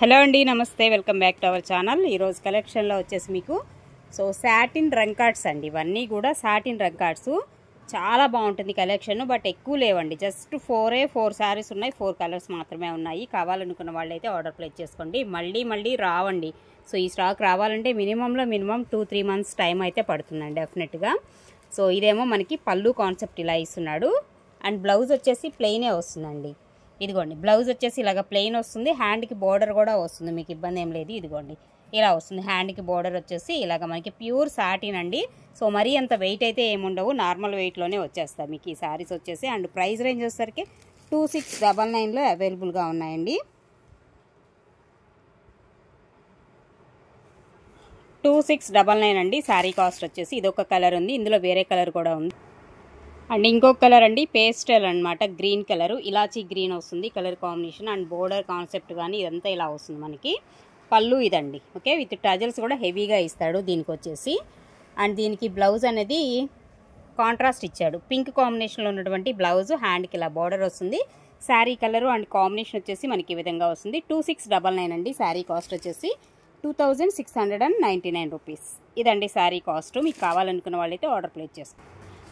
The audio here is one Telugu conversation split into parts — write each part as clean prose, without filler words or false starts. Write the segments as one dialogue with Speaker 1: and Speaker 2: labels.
Speaker 1: హలో అండి, నమస్తే, welcome back to our channel. ఈరోజు కలెక్షన్లో వచ్చేసి మీకు సాటిన్ రంగ్ కార్డ్స్ అండి. ఇవన్నీ కూడా సాటిన్ రంగ్ కార్డ్స్. చాలా బాగుంటుంది కలెక్షన్, బట్ ఎక్కువ లేవండి. జస్ట్ 4 శారీస్ ఉన్నాయి, 4 కలర్స్ మాత్రమే ఉన్నాయి. కావాలనుకున్న వాళ్ళైతే ఆర్డర్ ప్లేస్ చేసుకోండి. మళ్ళీ రావండి. ఈ స్టాక్ రావాలంటే మినిమం 2-3 మంత్స్ టైం అయితే పడుతుందండి డెఫినెట్గా. ఇదేమో మనకి పళ్ళు కాన్సెప్ట్ ఇలా ఇస్తున్నాడు. అండ్ బ్లౌజ్ వచ్చేసి ప్లెయినే వస్తుందండి. ఇదిగోండి, బ్లౌజ్ వచ్చేసి ఇలాగ ప్లెయిన్ వస్తుంది. హ్యాండ్కి బోర్డర్ కూడా వస్తుంది, మీకు ఇబ్బంది ఏం లేదు. ఇదిగోండి ఇలా వస్తుంది. హ్యాండ్కి బోర్డర్ వచ్చేసి ఇలాగ మనకి ప్యూర్ సాటిన్ అండి. మరీ అంత వెయిట్ అయితే ఏముండవు, నార్మల్ వెయిట్లోనే వచ్చేస్తాయి మీకు ఈ శారీస్ వచ్చేసి. అండ్ ప్రైస్ రేంజ్ వచ్చేసరికి 2699లో అవైలబుల్గా ఉన్నాయండి. 2699 అండి శారీ కాస్ట్ వచ్చేసి. ఇదొక కలర్ ఉంది, ఇందులో వేరే కలర్ కూడా ఉంది. అండ్ ఇంకొక కలర్ అండి, పేస్టల్ అనమాట, గ్రీన్ కలరు, ఇలాచీ గ్రీన్ వస్తుంది colour combination. And border concept కానీ ఇదంతా ఇలా వస్తుంది మనకి. పళ్ళు ఇదండి, ఓకే, విత్ టజల్స్ కూడా హెవీగా ఇస్తాడు దీనికి వచ్చేసి. అండ్ దీనికి బ్లౌజ్ అనేది కాంట్రాస్ట్ ఇచ్చాడు, పింక్ కాంబినేషన్లో ఉన్నటువంటి బ్లౌజ్. హ్యాండ్కి ఇలా బోర్డర్ వస్తుంది. శారీ కలరు అండ్ కాంబినేషన్ వచ్చేసి మనకి ఈ విధంగా వస్తుంది. 2699 అండి శారీ కాస్ట్ వచ్చేసి. 2699 రూపీస్ ఇదండి శారీ కాస్ట్. మీకు కావాలనుకున్న వాళ్ళైతే ఆర్డర్ ప్లేస్ చేసుకోండి.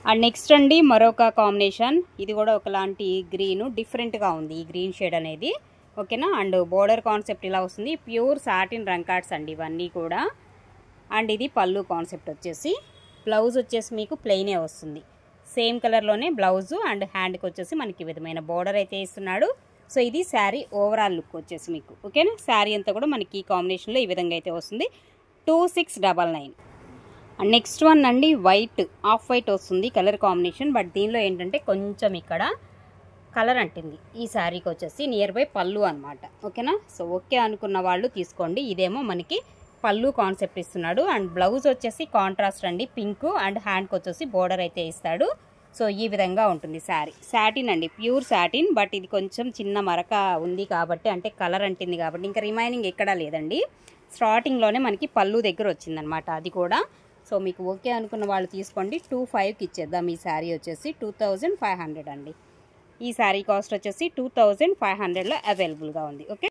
Speaker 1: అండ్ నెక్స్ట్ అండి మరొక కాంబినేషన్, ఇది కూడా ఒకలాంటి గ్రీను, డిఫరెంట్గా ఉంది ఈ గ్రీన్ షేడ్ అనేది, ఓకేనా. అండ్ బోర్డర్ కాన్సెప్ట్ ఇలా వస్తుంది. ప్యూర్ సాటిన్ రంగ్ కార్డ్స్ అండి ఇవన్నీ కూడా. అండ్ ఇది పళ్ళు కాన్సెప్ట్ వచ్చేసి. బ్లౌజ్ వచ్చేసి మీకు ప్లెయినే వస్తుంది, సేమ్ కలర్లోనే బ్లౌజు. అండ్ హ్యాండ్కి వచ్చేసి మనకి విధమైన బోర్డర్ అయితే ఇస్తున్నాడు. ఇది శారీ ఓవరాల్ లుక్ వచ్చేసి మీకు, ఓకేనా. శారీ అంతా కూడా మనకి ఈ కాంబినేషన్లో ఈ విధంగా అయితే వస్తుంది. 2699. అండ్ నెక్స్ట్ వన్ అండి, వైట్, ఆఫ్ వైట్ వస్తుంది కలర్ కాంబినేషన్. బట్ దీనిలో ఏంటంటే కొంచెం ఇక్కడ కలర్ అంటుంది ఈ శారీకి వచ్చేసి. నియర్ బై పళ్ళు అనమాట, ఓకేనా. ఓకే అనుకున్న వాళ్ళు తీసుకోండి. ఇదేమో మనకి పళ్ళు కాన్సెప్ట్ ఇస్తున్నాడు. అండ్ బ్లౌజ్ వచ్చేసి కాంట్రాస్ట్ అండి, పింక్. అండ్ హ్యాండ్కి వచ్చేసి బోర్డర్ అయితే ఇస్తాడు. ఈ విధంగా ఉంటుంది శారీ. సాటిన్ అండి, ప్యూర్ సాటిన్. బట్ ఇది కొంచెం చిన్న మరక ఉంది కాబట్టి, అంటే కలర్ అంటింది కాబట్టి, ఇంకా రిమైనింగ్ ఎక్కడా లేదండి. స్టార్టింగ్లోనే మనకి పళ్ళు దగ్గర వచ్చిందనమాట అది కూడా. మీకు ఓకే అనుకున్న వాళ్ళు తీసుకోండి. 2500కి ఇచ్చేద్దాం ఈ శారీ వచ్చేసి. 2500 అండి. ఈ శారీ కాస్ట్ వచ్చేసి 2500లో అవైలబుల్గా ఉంది, ఓకే.